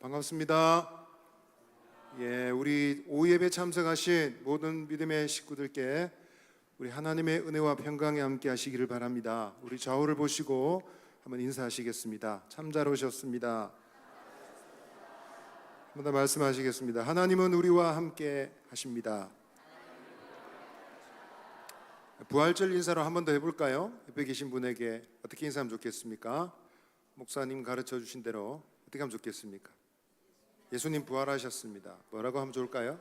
반갑습니다. 우리 오후 예배 참석하신 모든 믿음의 식구들께 우리 하나님의 은혜와 평강에 함께 하시기를 바랍니다. 우리 좌우를 보시고 한번 인사하시겠습니다. 참 잘 오셨습니다. 한번 더 말씀하시겠습니다. 하나님은 우리와 함께 하십니다. 부활절 인사로 한 번 더 해볼까요? 옆에 계신 분에게 어떻게 인사하면 좋겠습니까? 목사님 가르쳐 주신 대로 어떻게 하면 좋겠습니까? 예수님 부활하셨습니다. 뭐라고 하면 좋을까요?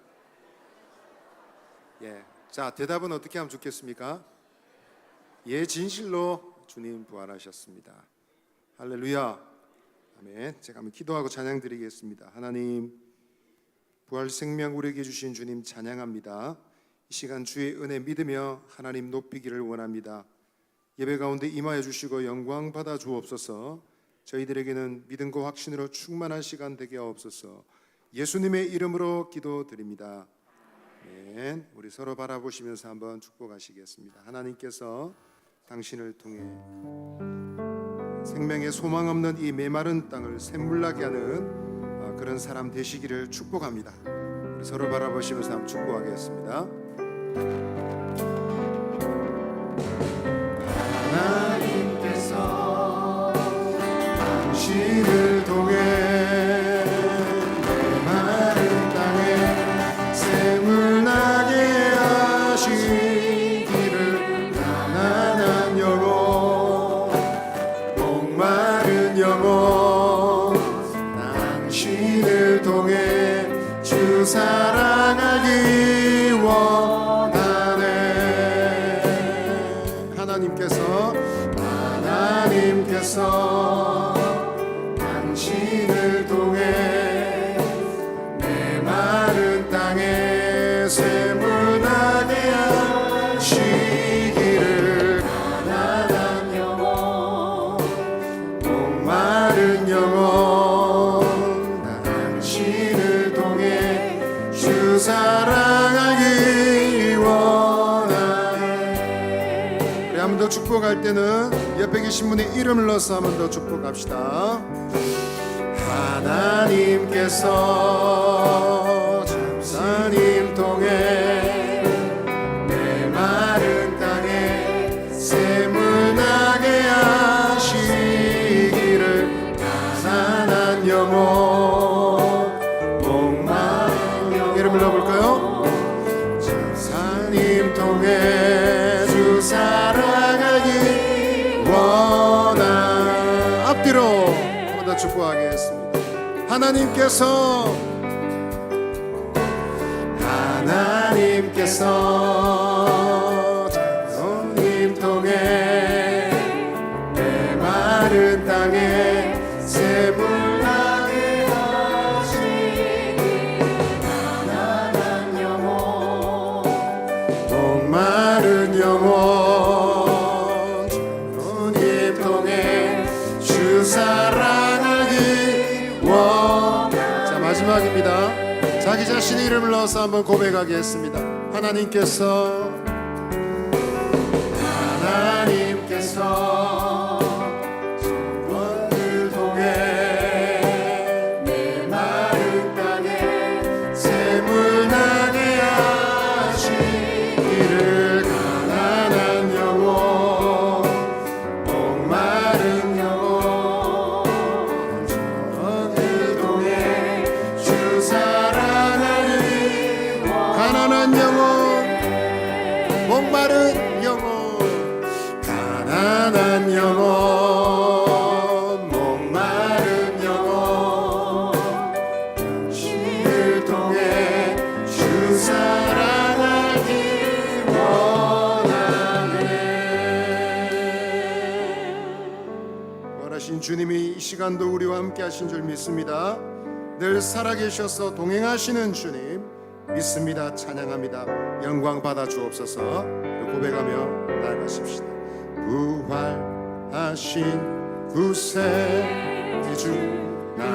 자, 대답은 어떻게 하면 좋겠습니까? 진실로 주님 부활하셨습니다. 할렐루야. 아멘. 제가 한번 기도하고 찬양 드리겠습니다. 하나님, 부활 생명 우리에게 주신 주님 찬양합니다. 이 시간 주의 은혜 믿으며 하나님 높이기를 원합니다. 예배 가운데 임하여 주시고 영광 받아 주옵소서. 저희들에게는 믿음과 확신으로 충만한 시간 되게 하옵소서. 예수님의 이름으로 기도드립니다. 아멘. 우리 서로 바라보시면서 한번 축복하시겠습니다. 하나님께서 당신을 통해 생명의 소망 없는 이 메마른 땅을 샘물나게 하는 그런 사람 되시기를 축복합니다. 우리 서로 바라보시면서 한번 축복하겠습니다. 하나님께서 당신을 통해 메마른 땅에 샘물나게 하시기를 가난한 영혼 목마른 영혼 당신을 통해 주 사랑하기 원하네. 하나님께서 당신을 통해 메마른 땅에 샘물나게 하시기를 가난한 영혼 목마른 영혼 당신을 통해 주 사랑하기 원하네. 우리 한 번 더 축복할 때는 옆에 계신 분의 이름을 넣어서 한 번 더 축복합시다. 하나님께서 참사님 통해 메마른 땅에 샘물나게 하시기를 가난한 영혼 목마른 영혼 이름을 넣어볼까요? 참사님 통해 주 사랑하기 원하. 앞뒤로 한 번 더 축복하겠습니다. 하나님께서 주님 통해 메마른 땅에 샘물나게 하시니 가난한 영혼 목마른 영혼 주님 통해 주 사랑하기 원. 자, 마지막입니다. 자기 자신의 이름을 넣어서 한번 고백하겠습니다. 하나님께서 원을 통해 메마른 땅에 샘물나게 하시기를 가난한 영혼 목마른 영혼 원을 통해 주 사랑하니 가난한 영혼 목마른 영혼 가난한 영혼 목마른 영혼 당신을 통해 주 사랑하기 원하네. 원하신 주님이 이 시간도 우리와 함께 하신 줄 믿습니다. 늘 살아계셔서 동행하시는 주님 믿습니다. 찬양합니다. 영광 받아 주옵소서. 고백하며 나아가십시다. 부활하신 구세주 나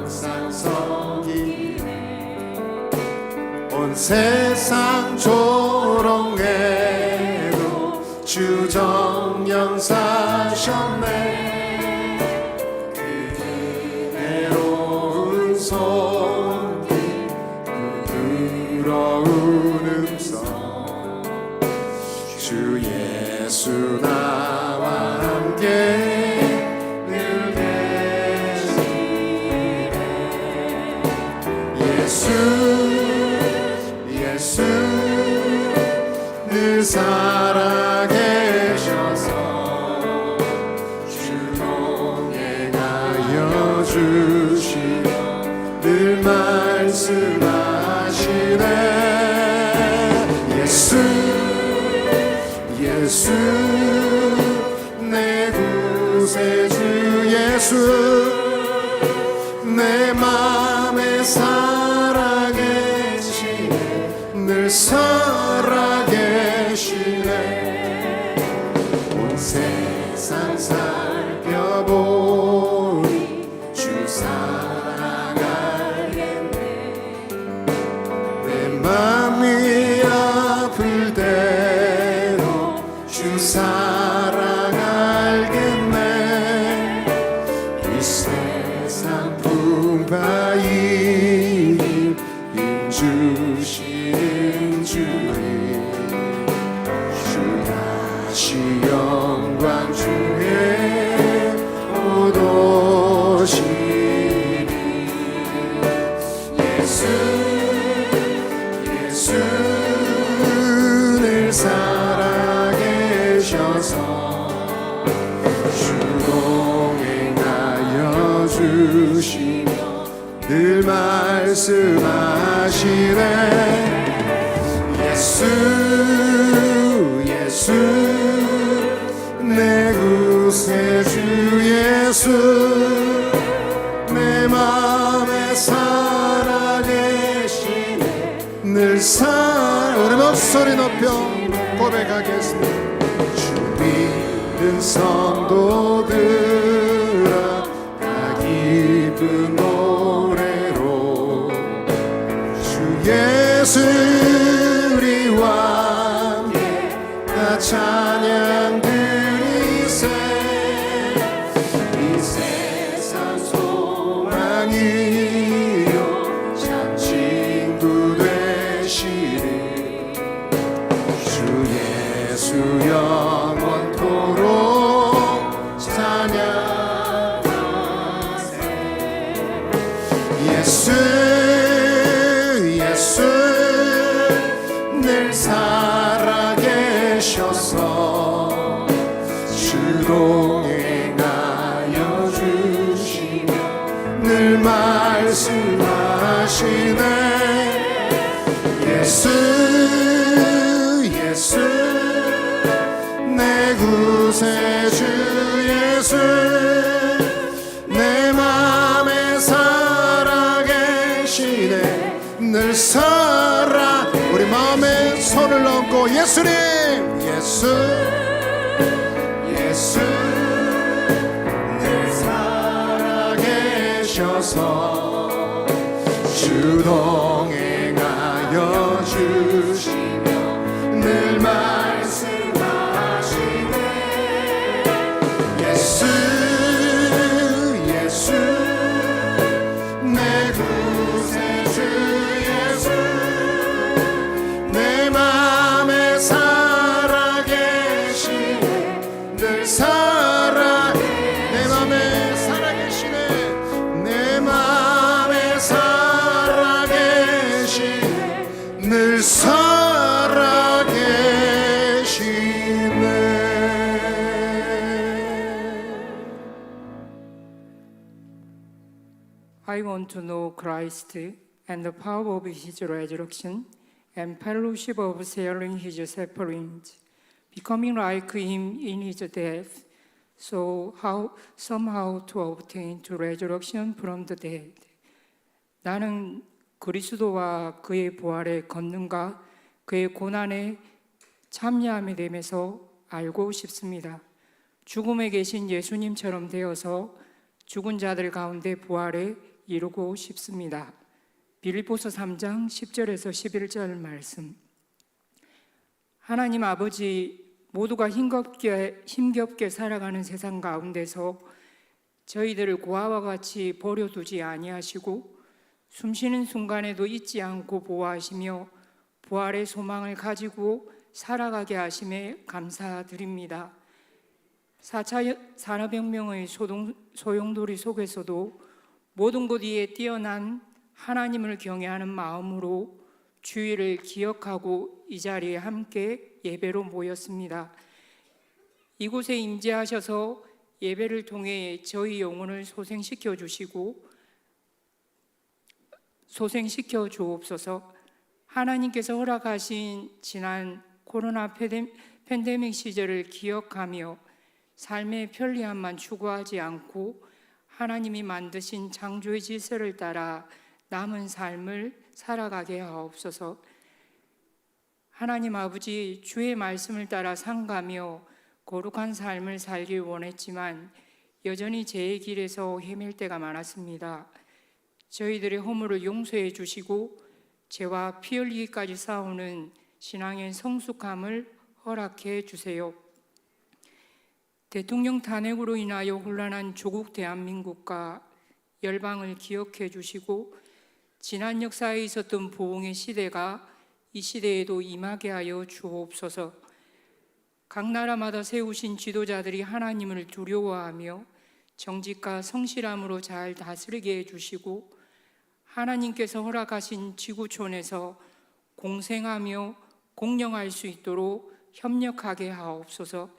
항상 섬기네. 온 세상 조롱해도 주 정령 사셨네. 그 은혜로운 손길 부드러운 음성 주 예수 나와 함께 늘 계시네. 예수 늘 살아계셔서 주 동행하여 주시며 늘 말씀하시네. 예수 내 구세주 예수 내 맘에 살아계시네. 늘 살아계시네. 온 세상 살펴보니 주 사랑 알겠네. 내 맘이 아플 때도 주 사랑 알겠네. 이 세상 풍파이 주시는 주님 주 다시 영광 주에 못 오시니. 예수 늘 살아계셔서 주 동행하여 주시며 늘 말씀하시네. 예수 내 구세주 예수 내 맘에 살아계시네. 늘 우리 목소리 높여 고백하겠습니다. 주 믿는 성도들아 다 기쁜 노래로 주 예수 우리와 함께 다 찬양 드리세. 이 세상 소망이요 참 친구 되시리 주 예수 영원토록 찬양하세. 예수 늘 살아계셔서 주 동행하여 주시며 늘 말씀하시네. 예수 내 구세주 예수 내 맘에 살아계시네. 늘 살아 우리 마음에 손을 얹고 예수님 예수 늘 살아계셔서 주 동행하여 주시며 늘 말씀하시네. 예수 내 구세주 예수 내 맘에 살아계시네. 늘 내 맘에 살아계시네. 내 맘에 살아계시네. 늘 살아계시네. I want to know Christ and the power of His resurrection and fellowship of sharing His sufferings, becoming like Him in His death, so somehow to obtain to resurrection from the dead. 나는 그리스도와 그의 부활의 권능과 그의 고난에 참여함에 대해서 알고 싶습니다. 죽음에 계신 예수님처럼 되어서 죽은 자들 가운데 부활에 이루고 싶습니다. 빌립보서 3장 10절에서 11절 말씀. 하나님 아버지, 모두가 힘겹게 살아가는 세상 가운데서 저희들을 고아와 같이 버려두지 아니하시고 숨쉬는 순간에도 잊지 않고 보호하시며 부활의 소망을 가지고 살아가게 하심에 감사드립니다. 4차 산업혁명의 소용돌이 속에서도 모든 것 위에 뛰어난 하나님을 경외하는 마음으로 주의를 기억하고 이 자리에 함께 예배로 모였습니다. 이곳에 임재하셔서 예배를 통해 저희 영혼을 소생시켜 주옵소서. 하나님께서 허락하신 지난 코로나 팬데믹 시절을 기억하며 삶의 편리함만 추구하지 않고 하나님이 만드신 창조의 질서를 따라 남은 삶을 살아가게 하옵소서. 하나님 아버지, 주의 말씀을 따라 상가며 거룩한 삶을 살길 원했지만 여전히 죄의 길에서 헤맬 때가 많았습니다. 저희들의 허물을 용서해 주시고 죄와 피 흘리기까지 싸우는 신앙의 성숙함을 허락해 주세요. 대통령 탄핵으로 인하여 혼란한 조국 대한민국과 열방을 기억해 주시고 지난 역사에 있었던 보응의 시대가 이 시대에도 임하게 하여 주옵소서. 각 나라마다 세우신 지도자들이 하나님을 두려워하며 정직과 성실함으로 잘 다스리게 해주시고 하나님께서 허락하신 지구촌에서 공생하며 공령할 수 있도록 협력하게 하옵소서.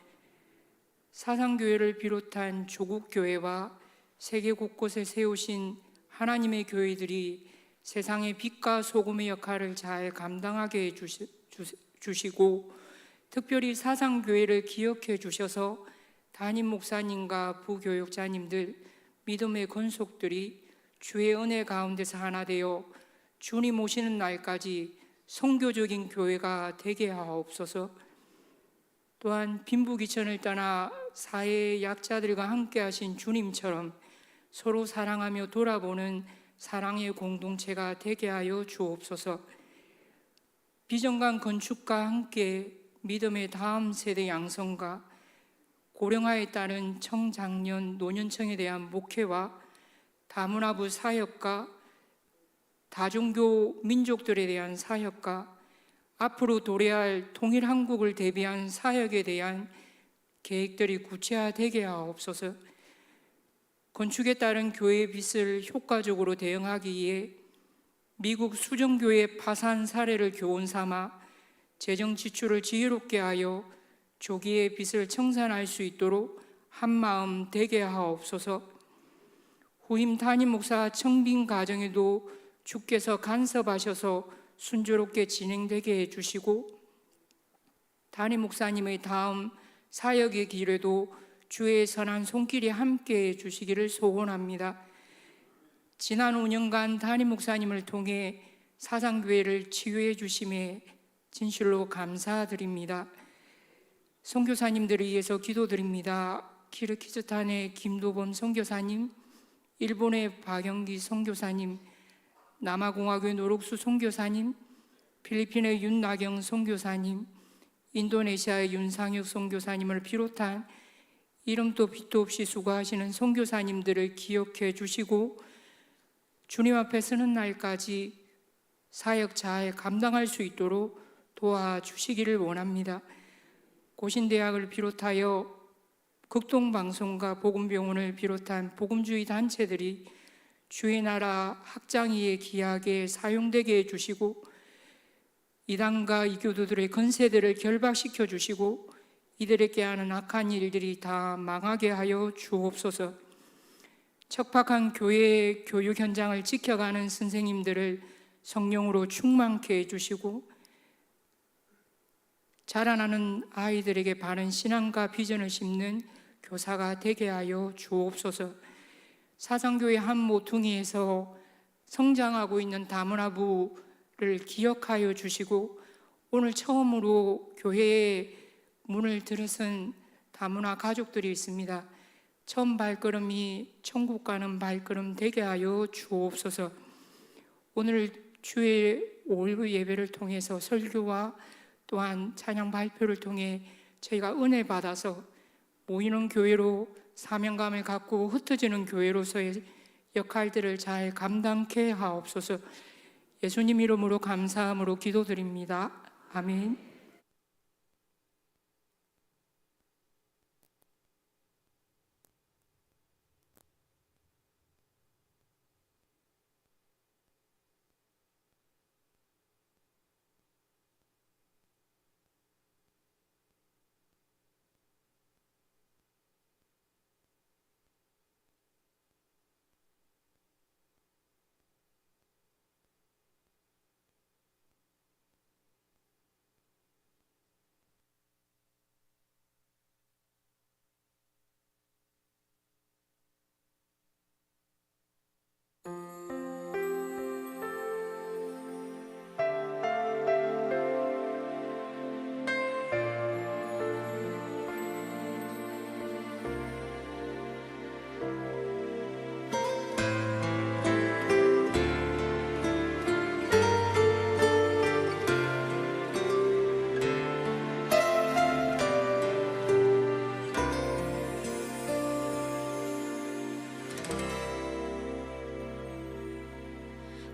사상교회를 비롯한 조국교회와 세계 곳곳에 세우신 하나님의 교회들이 세상의 빛과 소금의 역할을 잘 감당하게 해주시고 특별히 사상교회를 기억해 주셔서 담임 목사님과 부교육자님들, 믿음의 권속들이 주의 은혜 가운데서 하나 되어 주님 오시는 날까지 선교적인 교회가 되게 하옵소서. 또한 빈부귀천을 떠나 사회의 약자들과 함께 하신 주님처럼 서로 사랑하며 돌아보는 사랑의 공동체가 되게 하여 주옵소서. 비전관 건축과 함께 믿음의 다음 세대 양성과 고령화에 따른 청장년 노년층에 대한 목회와 다문화부 사역과 다종교 민족들에 대한 사역과 앞으로 도래할 통일 한국을 대비한 사역에 대한 계획들이 구체화되게 하옵소서. 건축에 따른 교회의 빚을 효과적으로 대응하기 위해 미국 수정교회 파산 사례를 교훈 삼아 재정 지출을 지혜롭게 하여 조기에 빚을 청산할 수 있도록 한마음 되게 하옵소서. 후임 담임 목사 청빙 과정에도 주께서 간섭하셔서 순조롭게 진행되게 해주시고 담임 목사님의 다음 사역의 길에도 주의 선한 손길이 함께해 주시기를 소원합니다. 지난 5년간 담임 목사님을 통해 사상교회를 치유해 주심에 진실로 감사드립니다. 선교사님들을 위해서 기도드립니다. 키르기즈스탄의 김도범 선교사님, 일본의 박영기 선교사님, 남아공화국의 노록수 선교사님, 필리핀의 윤나경 선교사님, 인도네시아의 윤상혁 선교사님을 비롯한 이름도 빛도 없이 수고하시는 선교사님들을 기억해 주시고 주님 앞에 서는 날까지 사역 잘 감당할 수 있도록 도와주시기를 원합니다. 고신대학을 비롯하여 극동방송과 복음병원을 비롯한 복음주의 단체들이 주의 나라 확장위에 귀하게 사용되게 해주시고 이단과 이교도들의 건세들을 결박시켜 주시고 이들에게 하는 악한 일들이 다 망하게 하여 주옵소서. 척박한 교회의 교육 현장을 지켜가는 선생님들을 성령으로 충만케 해주시고 자라나는 아이들에게 바른 신앙과 비전을 심는 교사가 되게 하여 주옵소서. 사상교회 한 모퉁이에서 성장하고 있는 다문화부를 기억하여 주시고 오늘 처음으로 교회에 문을 들어선 다문화 가족들이 있습니다. 처음 발걸음이 천국 가는 발걸음 되게 하여 주옵소서. 오늘 주의 5.19 예배를 통해서 설교와 또한 찬양 발표를 통해 저희가 은혜 받아서 모이는 교회로 사명감을 갖고 흩어지는 교회로서의 역할들을 잘 감당케 하옵소서. 예수님 이름으로 감사함으로 기도드립니다. 아멘.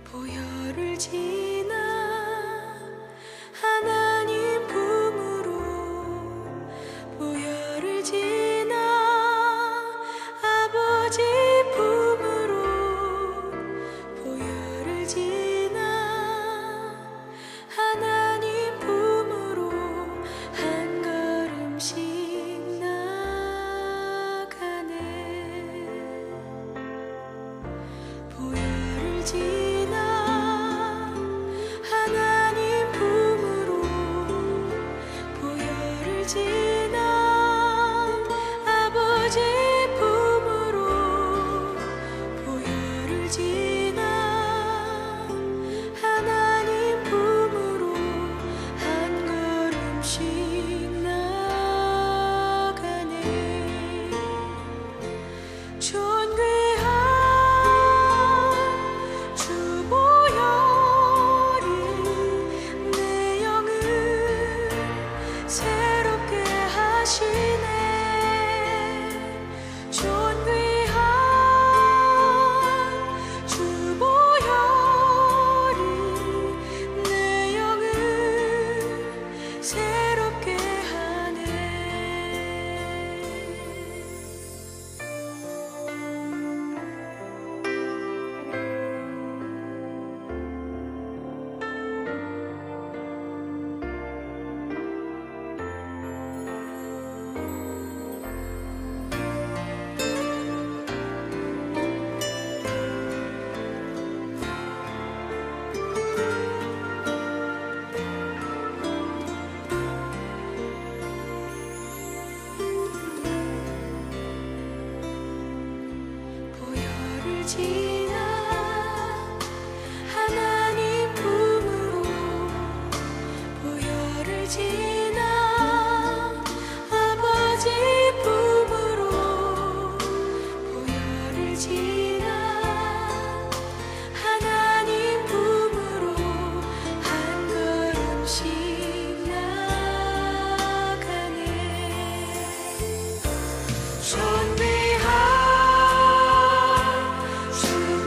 보혈을 지나 하나님 품으로 보혈을 지나 아버지 품으로 보혈을 지나 하나님 품으로 한 걸음씩 나가네. 보혈을 지나 하나님 품으로 보혈을 지나 아버지 품으로 보혈을 지나 하나님 품으로 한 걸음씩 나가네. 존귀한 주 보혈이 내 영을 새롭게 하시네. 존귀한 주 보혈이 내 영을 새롭게 하네. 보혈을 지나 하나님 품으로 보혈을 지나 아버지 품으로 보혈을 지나 하나님 품으로 한 걸음씩 나가네. 존귀한 주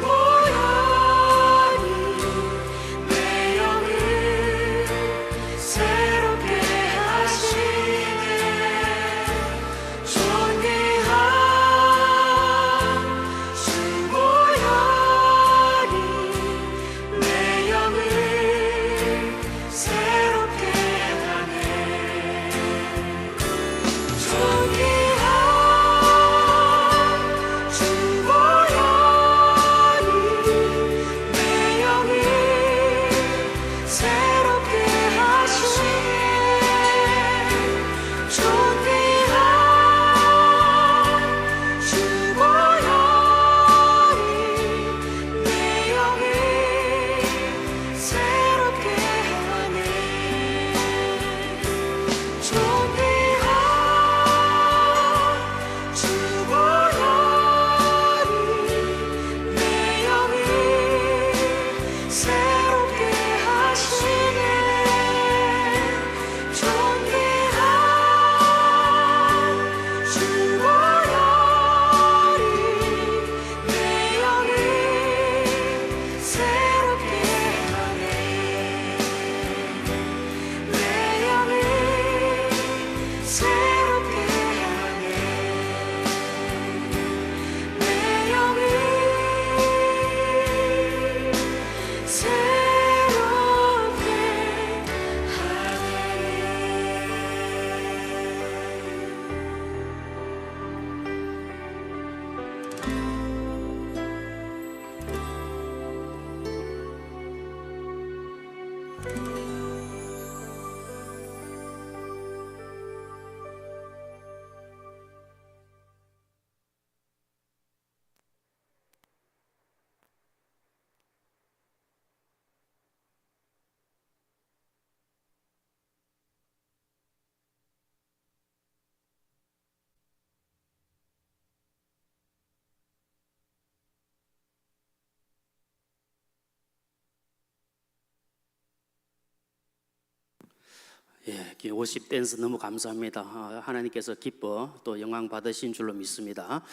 예, 50 댄스 너무 감사합니다. 하나님께서 기뻐 또 영광 받으신 줄로 믿습니다.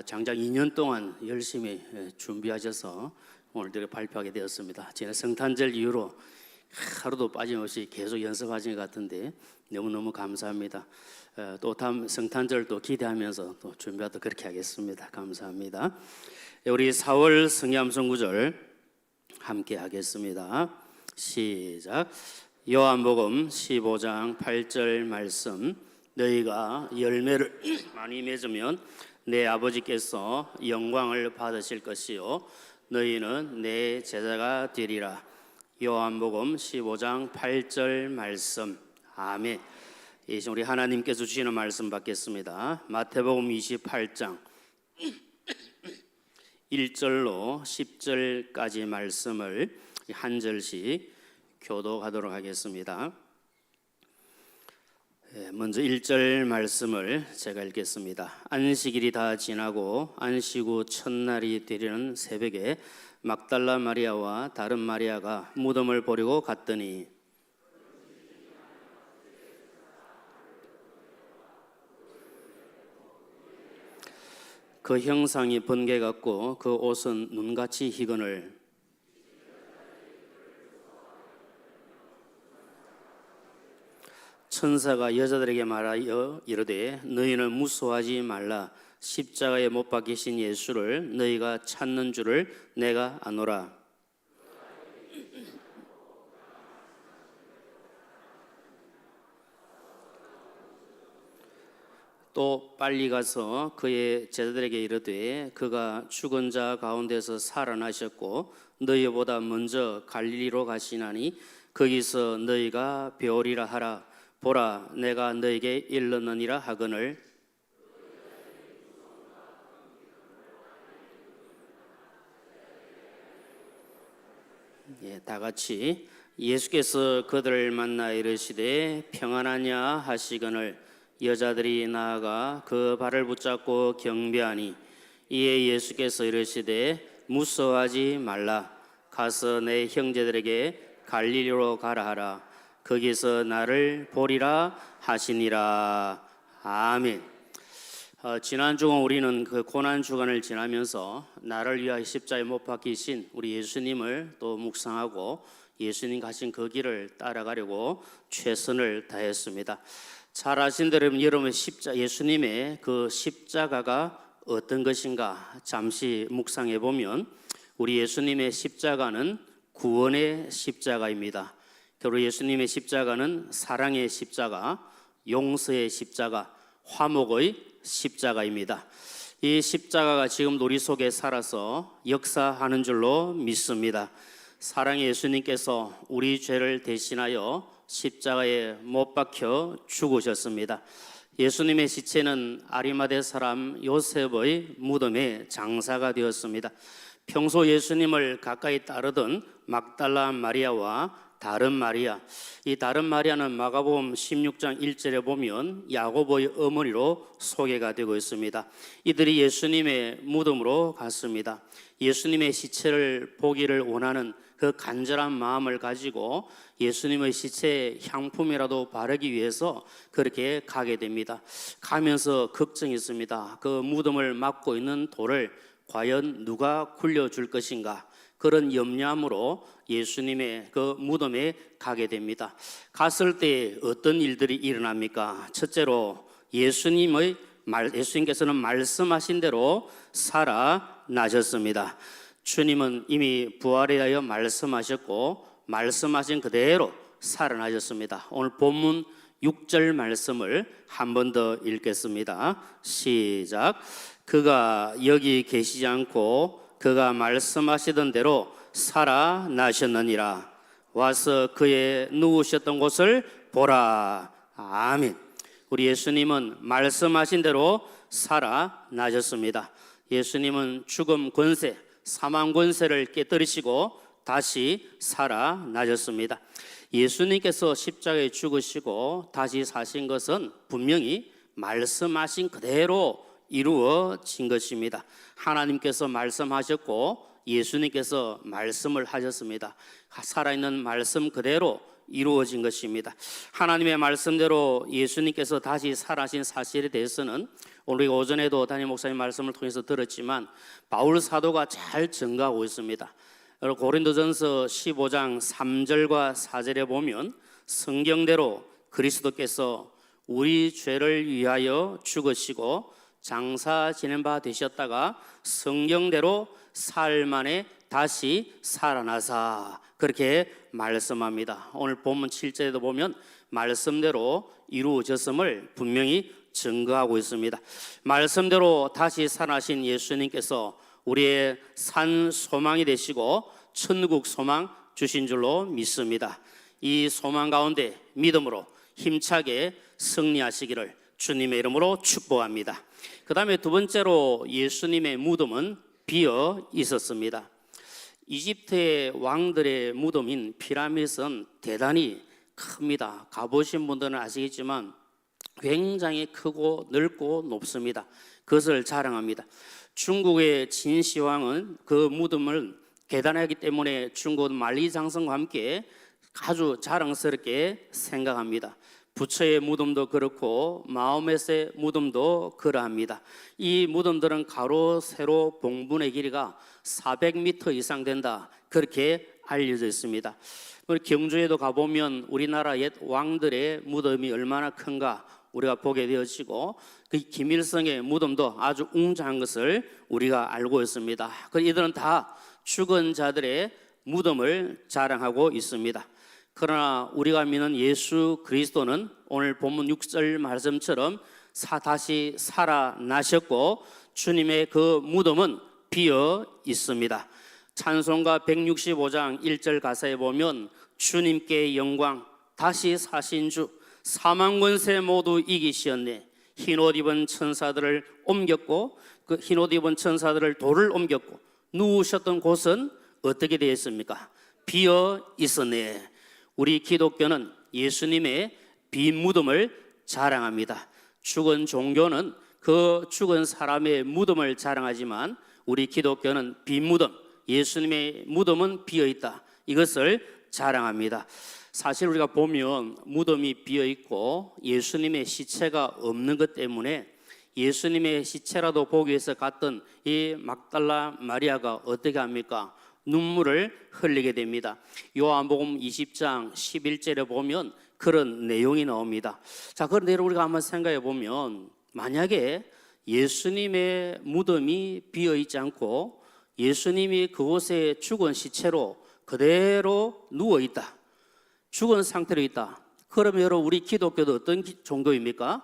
장장 2년 동안 열심히 준비하셔서 오늘 이렇게 발표하게 되었습니다. 지난 성탄절 이후로 하루도 빠짐없이 계속 연습하신 것 같은데 너무너무 감사합니다. 또 다음 성탄절도 기대하면서 또 준비하도록 그렇게 하겠습니다. 감사합니다. 우리 4월 성경함성 구절 함께 하겠습니다. 시작. 요한복음 15장 8절 말씀. 너희가 열매를 많이 맺으면 내 아버지께서 영광을 받으실 것이요 너희는 내 제자가 되리라. 요한복음 15장 8절 말씀. 아멘. 이제 우리 하나님께서 주시는 말씀 받겠습니다. 마태복음 28장 1절로 10절까지 말씀을 한 절씩 교독하도록 하겠습니다. 먼저 1절 말씀을 제가 읽겠습니다. 안식일이 다 지나고 안식 후 첫날이 되려는 새벽에 막달라 마리아와 다른 마리아가 무덤을 보려고 갔더니 그 형상이 번개 같고 그 옷은 눈같이 희건을 천사가 여자들에게 말하여 이르되 너희는 무서워하지 말라. 십자가에 못 박히신 예수를 너희가 찾는 줄을 내가 아노라. 또 빨리 가서 그의 제자들에게 이르되 그가 죽은 자 가운데서 살아나셨고 너희보다 먼저 갈릴리로 가시나니 거기서 너희가 배우리라 하라. 보라 내가 너에게 일렀느니라 하거늘. 다 같이. 예수께서 그들을 만나 이르시되 평안하냐 하시거늘 여자들이 나아가 그 발을 붙잡고 경배하니 이에 예수께서 이르시되 무서워하지 말라. 가서 내 형제들에게 갈릴리로 가라 하라. 거기서 나를 보리라 하시니라. 아멘. 지난주간 우리는 그 고난 주간을 지나면서 나를 위하여 십자가에 못 박히신 우리 예수님을 또 묵상하고 예수님 가신 그 길을 따라가려고 최선을 다했습니다. 잘 아신 대로 여러분 예수님의 그 십자가가 어떤 것인가 잠시 묵상해 보면 우리 예수님의 십자가는 구원의 십자가입니다. 그리고 예수님의 십자가는 사랑의 십자가, 용서의 십자가, 화목의 십자가입니다. 이 십자가가 지금 우리 속에 살아서 역사하는 줄로 믿습니다. 사랑의 예수님께서 우리 죄를 대신하여 십자가에 못 박혀 죽으셨습니다. 예수님의 시체는 아리마대 사람 요셉의 무덤에 장사가 되었습니다. 평소 예수님을 가까이 따르던 막달라 마리아와 다른 마리아, 이 다른 마리아는 마가복음 16장 1절에 보면 야고보의 어머니로 소개가 되고 있습니다. 이들이 예수님의 무덤으로 갔습니다. 예수님의 시체를 보기를 원하는 그 간절한 마음을 가지고 예수님의 시체에 향품이라도 바르기 위해서 그렇게 가게 됩니다. 가면서 걱정했습니다. 그 무덤을 막고 있는 돌을 과연 누가 굴려줄 것인가? 그런 염려함으로 예수님의 그 무덤에 가게 됩니다. 갔을 때 어떤 일들이 일어납니까? 첫째로 예수님께서는 말씀하신 대로 살아나셨습니다. 주님은 이미 부활에 대하여 말씀하셨고 말씀하신 그대로 살아나셨습니다. 오늘 본문 6절 말씀을 한 번 더 읽겠습니다. 시작. 그가 여기 계시지 않고 그가 말씀하시던 대로 살아나셨느니라. 와서 그의 누우셨던 곳을 보라. 아멘. 우리 예수님은 말씀하신 대로 살아나셨습니다. 예수님은 죽음 권세, 사망 권세를 깨뜨리시고 다시 살아나셨습니다. 예수님께서 십자가에 죽으시고 다시 사신 것은 분명히 말씀하신 그대로 이루어진 것입니다. 하나님께서 말씀하셨고 예수님께서 말씀을 하셨습니다. 살아있는 말씀 그대로 이루어진 것입니다. 하나님의 말씀대로 예수님께서 다시 살아신 사실에 대해서는 오늘 오전에도 담임 목사님 말씀을 통해서 들었지만 바울 사도가 잘 증거하고 있습니다. 고린도전서 15장 3절과 4절에 보면 성경대로 그리스도께서 우리 죄를 위하여 죽으시고 장사 지낸 바 되셨다가 성경대로 사흘 만에 다시 살아나사 그렇게 말씀합니다. 오늘 본문 7절에도 보면 말씀대로 이루어졌음을 분명히 증거하고 있습니다. 말씀대로 다시 살아나신 예수님께서 우리의 산 소망이 되시고 천국 소망 주신 줄로 믿습니다. 이 소망 가운데 믿음으로 힘차게 승리하시기를 주님의 이름으로 축복합니다. 그 다음에 두 번째로 예수님의 무덤은 비어 있었습니다. 이집트의 왕들의 무덤인 피라미드는 대단히 큽니다. 가보신 분들은 아시겠지만 굉장히 크고 넓고 높습니다. 그것을 자랑합니다. 중국의 진시황은 그 무덤을 개단하기 때문에 중국 만리장성과 함께 아주 자랑스럽게 생각합니다. 부처의 무덤도 그렇고 마호메트의 무덤도 그러합니다. 이 무덤들은 가로 세로 봉분의 길이가 400m 이상 된다 그렇게 알려져 있습니다. 경주에도 가보면 우리나라 옛 왕들의 무덤이 얼마나 큰가 우리가 보게 되어지고 그 김일성의 무덤도 아주 웅장한 것을 우리가 알고 있습니다. 이들은 다 죽은 자들의 무덤을 자랑하고 있습니다. 그러나 우리가 믿는 예수 그리스도는 오늘 본문 6절 말씀처럼 다시 살아나셨고 주님의 그 무덤은 비어 있습니다. 찬송가 165장 1절 가사에 보면 주님께 영광 다시 사신 주 사망 권세 모두 이기시었네. 흰옷 입은 천사들을 옮겼고 그 흰옷 입은 천사들을 돌을 옮겼고 누우셨던 곳은 어떻게 되었습니까? 비어 있었네. 우리 기독교는 예수님의 빈 무덤을 자랑합니다. 죽은 종교는 그 죽은 사람의 무덤을 자랑하지만 우리 기독교는 빈 무덤, 예수님의 무덤은 비어 있다. 이것을 자랑합니다. 사실 우리가 보면 무덤이 비어 있고 예수님의 시체가 없는 것 때문에 예수님의 시체라도 보기 위해서 갔던 이 막달라 마리아가 어떻게 합니까? 눈물을 흘리게 됩니다. 요한복음 20장 11절에 보면 그런 내용이 나옵니다. 자, 그런데 우리가 한번 생각해 보면 만약에 예수님의 무덤이 비어 있지 않고 예수님이 그곳에 죽은 시체로 그대로 누워 있다. 죽은 상태로 있다. 그러면 여러분 우리 기독교도 어떤 종교입니까?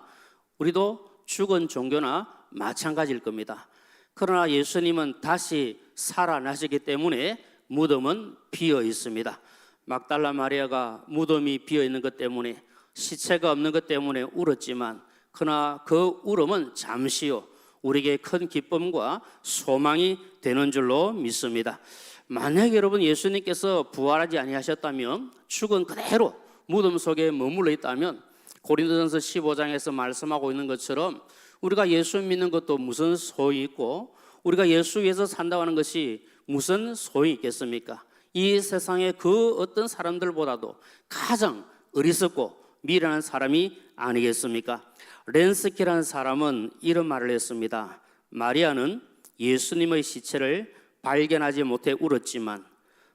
우리도 죽은 종교나 마찬가지일 겁니다. 그러나 예수님은 다시 살아나시기 때문에 무덤은 비어 있습니다. 막달라 마리아가 무덤이 비어 있는 것 때문에 시체가 없는 것 때문에 울었지만 그러나 그 울음은 잠시요 우리에게 큰 기쁨과 소망이 되는 줄로 믿습니다. 만약 여러분 예수님께서 부활하지 아니하셨다면 죽은 그대로 무덤 속에 머물러 있다면 고린도전서 15장에서 말씀하고 있는 것처럼 우리가 예수 믿는 것도 무슨 소용이 있고 우리가 예수 위해서 산다고 하는 것이 무슨 소용이 있겠습니까? 이 세상의 그 어떤 사람들보다도 가장 어리석고 미련한 사람이 아니겠습니까? 렌스키라는 사람은 이런 말을 했습니다. 마리아는 예수님의 시체를 발견하지 못해 울었지만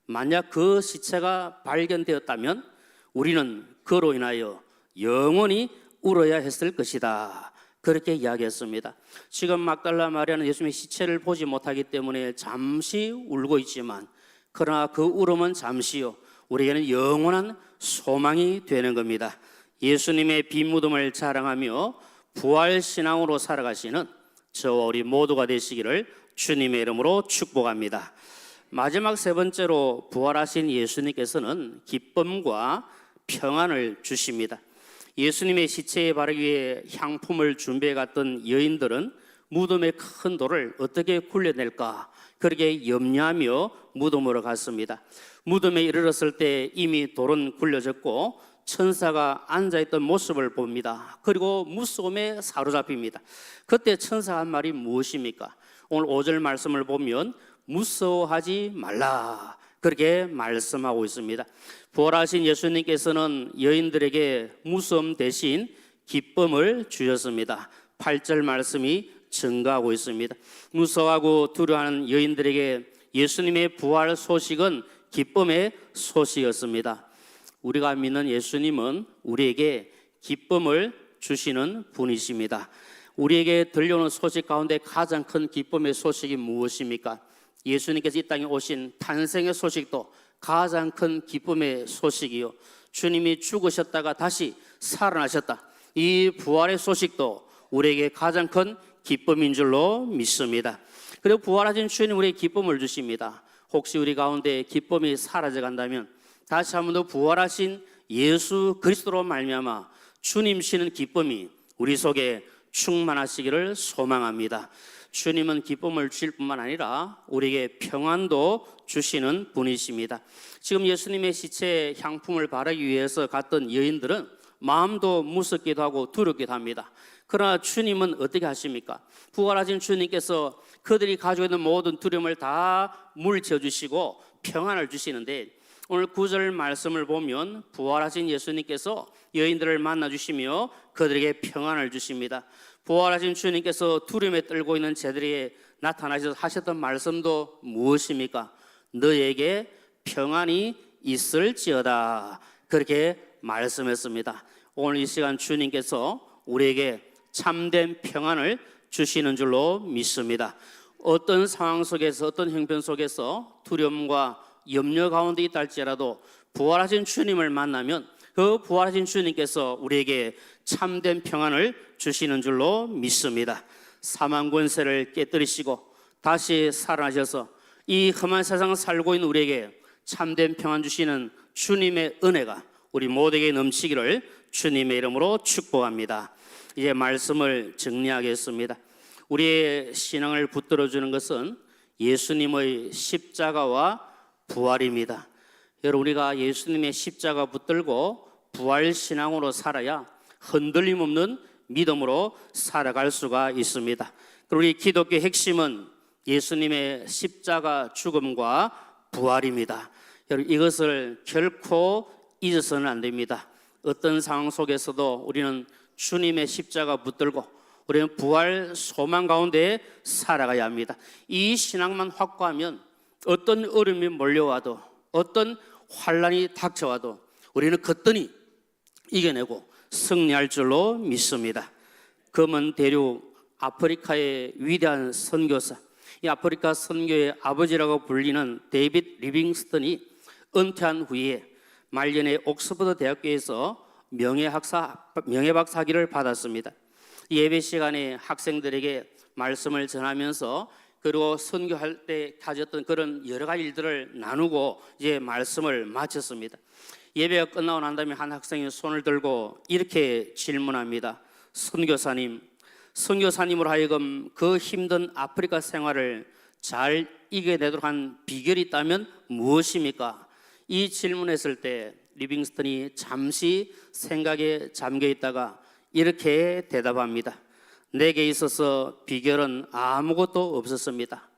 만약 그 시체가 발견되었다면 우리는 그로 인하여 영원히 울어야 했을 것이다. 그렇게 이야기했습니다. 지금 막달라 마리아는 예수님의 시체를 보지 못하기 때문에 잠시 울고 있지만 그러나 그 울음은 잠시요 우리에게는 영원한 소망이 되는 겁니다. 예수님의 빈 무덤을 자랑하며 부활신앙으로 살아가시는 저와 우리 모두가 되시기를 주님의 이름으로 축복합니다. 마지막 세 번째로 부활하신 예수님께서는 기쁨과 평안을 주십니다. 예수님의 시체에 바르기 위해 향품을 준비해 갔던 여인들은 무덤의 큰 돌을 어떻게 굴려낼까 그렇게 염려하며 무덤으로 갔습니다. 무덤에 이르렀을 때 이미 돌은 굴려졌고 천사가 앉아있던 모습을 봅니다. 그리고 무서움에 사로잡힙니다. 그때 천사가 한 말이 무엇입니까? 오늘 5절 말씀을 보면 무서워하지 말라 그렇게 말씀하고 있습니다. 부활하신 예수님께서는 여인들에게 무서움 대신 기쁨을 주셨습니다. 8절 말씀이 증가하고 있습니다. 무서워하고 두려워하는 여인들에게 예수님의 부활 소식은 기쁨의 소식이었습니다. 우리가 믿는 예수님은 우리에게 기쁨을 주시는 분이십니다. 우리에게 들려오는 소식 가운데 가장 큰 기쁨의 소식이 무엇입니까? 예수님께서 이 땅에 오신 탄생의 소식도 가장 큰 기쁨의 소식이요, 주님이 죽으셨다가 다시 살아나셨다, 이 부활의 소식도 우리에게 가장 큰 기쁨인 줄로 믿습니다. 그리고 부활하신 주님 우리에게 기쁨을 주십니다. 혹시 우리 가운데 기쁨이 사라져 간다면 다시 한 번 더 부활하신 예수 그리스도로 말미암아 주님 시는 기쁨이 우리 속에 충만하시기를 소망합니다. 주님은 기쁨을 주실 뿐만 아니라 우리에게 평안도 주시는 분이십니다. 지금 예수님의 시체에 향품을 바르기 위해서 갔던 여인들은 마음도 무섭기도 하고 두렵기도 합니다. 그러나 주님은 어떻게 하십니까? 부활하신 주님께서 그들이 가지고 있는 모든 두려움을 다 물리쳐 주시고 평안을 주시는데, 오늘 9절 말씀을 보면 부활하신 예수님께서 여인들을 만나 주시며 그들에게 평안을 주십니다. 부활하신 주님께서 두려움에 떨고 있는 제들에게 나타나셔서 하셨던 말씀도 무엇입니까? 너에게 평안이 있을지어다, 그렇게 말씀했습니다. 오늘 이 시간 주님께서 우리에게 참된 평안을 주시는 줄로 믿습니다. 어떤 상황 속에서, 어떤 형편 속에서 두려움과 염려 가운데 있다 할지라도 부활하신 주님을 만나면 그 부활하신 주님께서 우리에게 참된 평안을 주시는 줄로 믿습니다. 사망 권세를 깨뜨리시고 다시 살아나셔서 이 험한 세상 살고 있는 우리에게 참된 평안 주시는 주님의 은혜가 우리 모두에게 넘치기를 주님의 이름으로 축복합니다. 이제 말씀을 정리하겠습니다. 우리의 신앙을 붙들어주는 것은 예수님의 십자가와 부활입니다. 여러분, 우리가 예수님의 십자가 붙들고 부활 신앙으로 살아야 흔들림 없는 믿음으로 살아갈 수가 있습니다. 그리고 우리 기독교의 핵심은 예수님의 십자가 죽음과 부활입니다. 여러분, 이것을 결코 잊어서는 안 됩니다. 어떤 상황 속에서도 우리는 주님의 십자가 붙들고 우리는 부활 소망 가운데 살아가야 합니다. 이 신앙만 확고하면 어떤 어려움이 몰려와도, 어떤 환난이 닥쳐와도 우리는 거뜬히 이겨내고 승리할 줄로 믿습니다. 검은 대륙 아프리카의 위대한 선교사, 이 아프리카 선교의 아버지라고 불리는 데이빗 리빙스턴이 은퇴한 후에 말년에 옥스퍼드 대학교에서 명예박사학위를 받았습니다. 예배 시간에 학생들에게 말씀을 전하면서 그리고 선교할 때 가졌던 그런 여러 가지 일들을 나누고 이제 말씀을 마쳤습니다. 예배가 끝나고 난 다음에 한 학생이 손을 들고 이렇게 질문합니다. 선교사님으로 하여금 그 힘든 아프리카 생활을 잘 이겨내도록 한 비결이 있다면 무엇입니까? 이 질문했을 때 리빙스턴이 잠시 생각에 잠겨 있다가 이렇게 대답합니다. 내게 있어서 비결은 아무것도 없었습니다.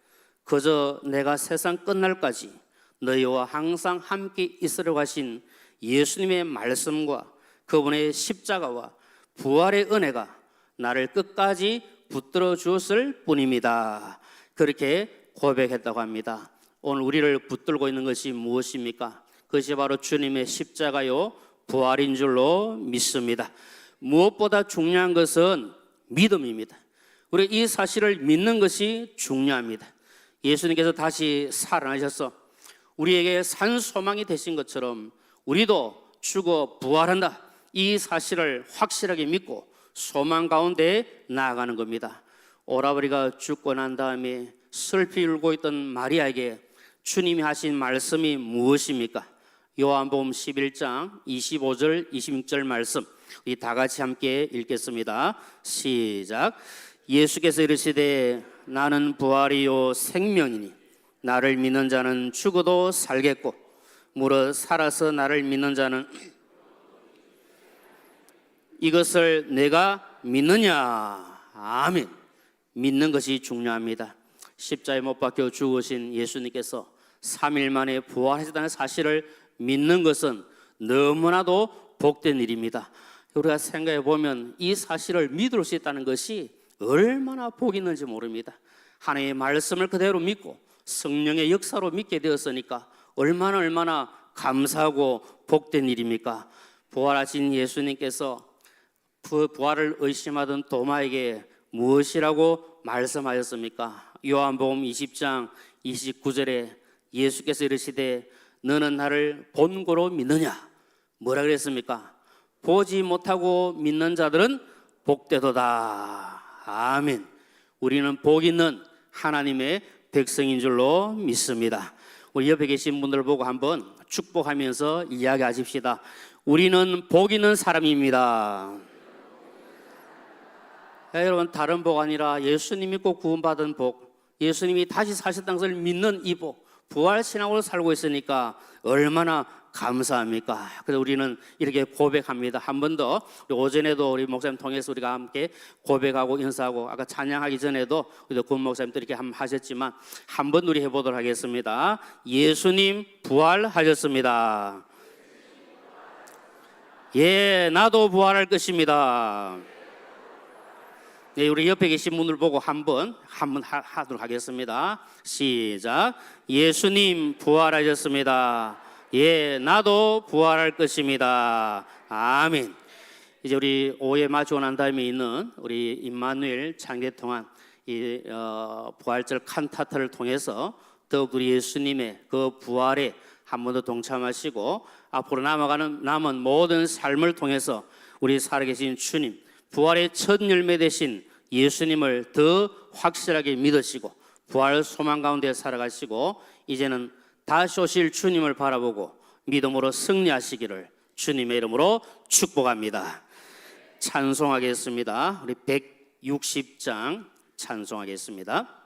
그저 내가 세상 끝날까지 너희와 항상 함께 있으려고 하신 예수님의 말씀과 그분의 십자가와 부활의 은혜가 나를 끝까지 붙들어 주었을 뿐입니다. 그렇게 고백했다고 합니다. 오늘 우리를 붙들고 있는 것이 무엇입니까? 그것이 바로 주님의 십자가요 부활인 줄로 믿습니다. 무엇보다 중요한 것은 믿음입니다. 우리 이 사실을 믿는 것이 중요합니다. 예수님께서 다시 살아나셔서 우리에게 산 소망이 되신 것처럼 우리도 죽어 부활한다, 이 사실을 확실하게 믿고 소망 가운데 나아가는 겁니다. 오라버니가 죽고 난 다음에 슬피 울고 있던 마리아에게 주님이 하신 말씀이 무엇입니까? 요한복음 11장 25절 26절 말씀, 우리 다 같이 함께 읽겠습니다. 시작. 예수께서 이르시되 나는 부활이요 생명이니 나를 믿는 자는 죽어도 살겠고 무릇 살아서 나를 믿는 자는 이것을 내가 믿느냐. 아멘. 믿는 것이 중요합니다. 십자가에 못 박혀 죽으신 예수님께서 3일 만에 부활하셨다는 사실을 믿는 것은 너무나도 복된 일입니다. 우리가 생각해 보면 이 사실을 믿을 수 있다는 것이 얼마나 복이 있는지 모릅니다. 하나님의 말씀을 그대로 믿고 성령의 역사로 믿게 되었으니까 얼마나 감사하고 복된 일입니까? 부활하신 예수님께서 부활을 의심하던 도마에게 무엇이라고 말씀하셨습니까? 요한복음 20장 29절에 예수께서 이르시되 너는 나를 본고로 믿느냐? 뭐라 그랬습니까? 보지 못하고 믿는 자들은 복되도다. 아멘. 우리는 복 있는 하나님의 백성인 줄로 믿습니다. 우리 옆에 계신 분들 보고 한번 축복하면서 이야기하십시다. 우리는 복 있는 사람입니다. 여러분, 다른 복 아니라 예수님 믿고 구원받은 복, 예수님이 다시 사셨다는 것을 믿는 이 복, 부활신앙으로 살고 있으니까 얼마나 감사합니까? 그래서 우리는 이렇게 고백합니다. 한 번 더, 오전에도 우리 목사님 통해서 우리가 함께 고백하고 인사하고, 아까 찬양하기 전에도 우리 군 목사님도 이렇게 한번 하셨지만 한 번 우리 해보도록 하겠습니다. 예수님 부활하셨습니다. 예, 나도 부활할 것입니다. 네, 우리 옆에 계신 분들 보고 한번 하도록 하겠습니다. 시작. 예수님 부활하셨습니다. 예, 나도 부활할 것입니다. 아멘. 이제 우리 오해 마치고 난 다음에 있는 우리 임마누엘 창대통한 이 부활절 칸타타를 통해서 더욱 우리 예수님의 그 부활에 한 번 더 동참하시고 앞으로 남은 모든 삶을 통해서 우리 살아계신 주님, 부활의 첫 열매 되신 예수님을 더 확실하게 믿으시고 부활 소망 가운데 살아가시고 이제는 다시 오실 주님을 바라보고 믿음으로 승리하시기를 주님의 이름으로 축복합니다. 찬송하겠습니다. 우리 160장 찬송하겠습니다.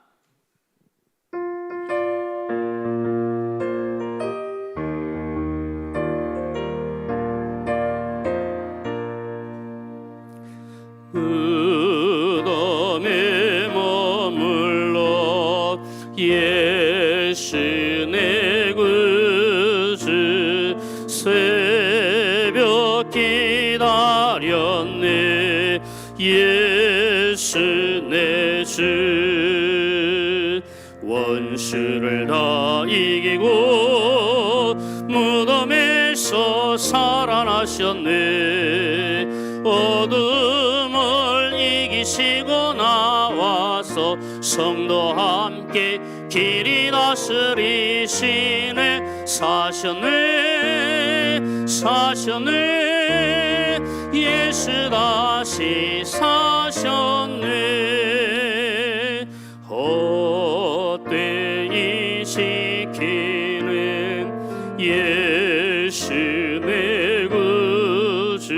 무덤에 머물러 예수 내 구주 새벽 기다렸네 예수 내 주 원수를 다 이기고 무덤에서 살아나셨네 어둠을 이기시고 나와서 성도와 함께 길이 다스리시네 사셨네 예수 다시 사셨네 헛되이 지키는 예수 내 구주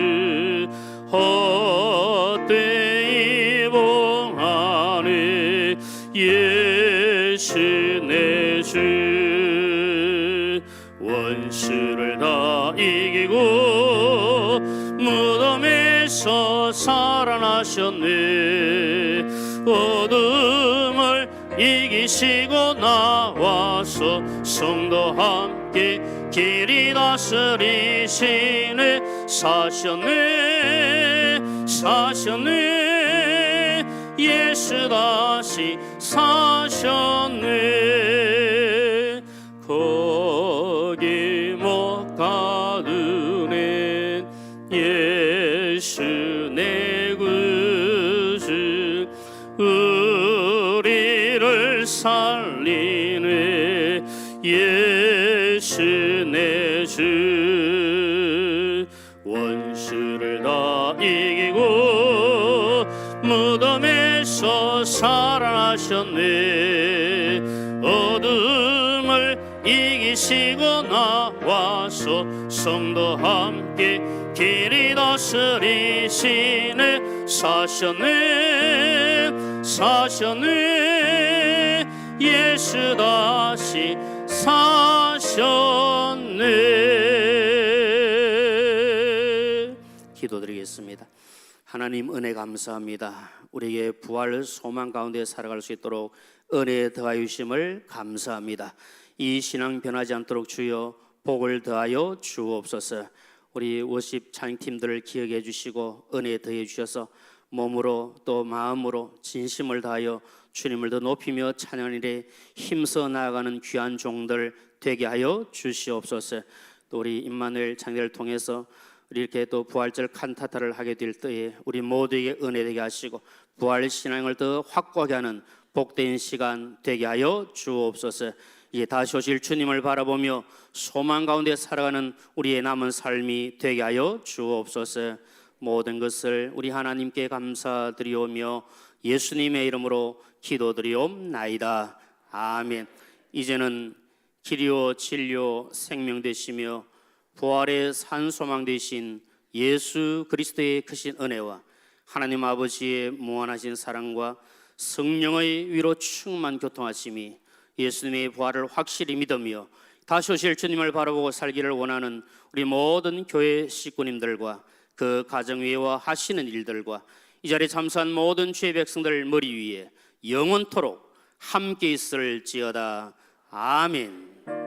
헛되이 봉하네 예수 내 주 원수를 다 이기고 무덤에서 살아나셨네 어둠을 이기시고 나와서 성도와 함께 길이 다스리시네 사셨네 예수 다시 사셨네 거기 못 가두네 예수 내 구주 우리를 살리네 예수 내 주 원수를 다 이기고 무덤에서 살아나셨네 어둠을 이기시고 나와서 성도와 함께 길이 다스리시네 사셨네 예수 다시 사셨네 기도드리겠습니다. 하나님 은혜 감사합니다. 우리에게 부활 소망 가운데 살아갈 수 있도록 은혜 더하여 주심을 감사합니다. 이 신앙 변하지 않도록 주여 복을 더하여 주옵소서. 우리 워십 찬양팀들을 기억해 주시고 은혜 더해 주셔서 몸으로 또 마음으로 진심을 다하여 주님을 더 높이며 찬양하는 일에 힘써 나아가는 귀한 종들 되게 하여 주시옵소서. 또 우리 임마누엘 장례를 통해서 이렇게 또 부활절 칸타타를 하게 될 때에 우리 모두에게 은혜 되게 하시고 부활 신앙을 더 확고하게 하는 복된 시간 되게 하여 주옵소서. 이제 다시 오실 주님을 바라보며 소망 가운데 살아가는 우리의 남은 삶이 되게 하여 주옵소서. 모든 것을 우리 하나님께 감사드리오며 예수님의 이름으로 기도드리옵나이다. 아멘. 이제는 길이요 진리요 생명 되시며 부활의 산 소망 되신 예수 그리스도의 크신 은혜와 하나님 아버지의 무한하신 사랑과 성령의 위로 충만 교통하심이 예수님의 부활을 확실히 믿으며 다시 오실 주님을 바라보고 살기를 원하는 우리 모든 교회 식구님들과 그 가정 위에와 하시는 일들과 이 자리에 참석한 모든 주의 백성들 머리 위에 영원토록 함께 있을지어다. 아멘.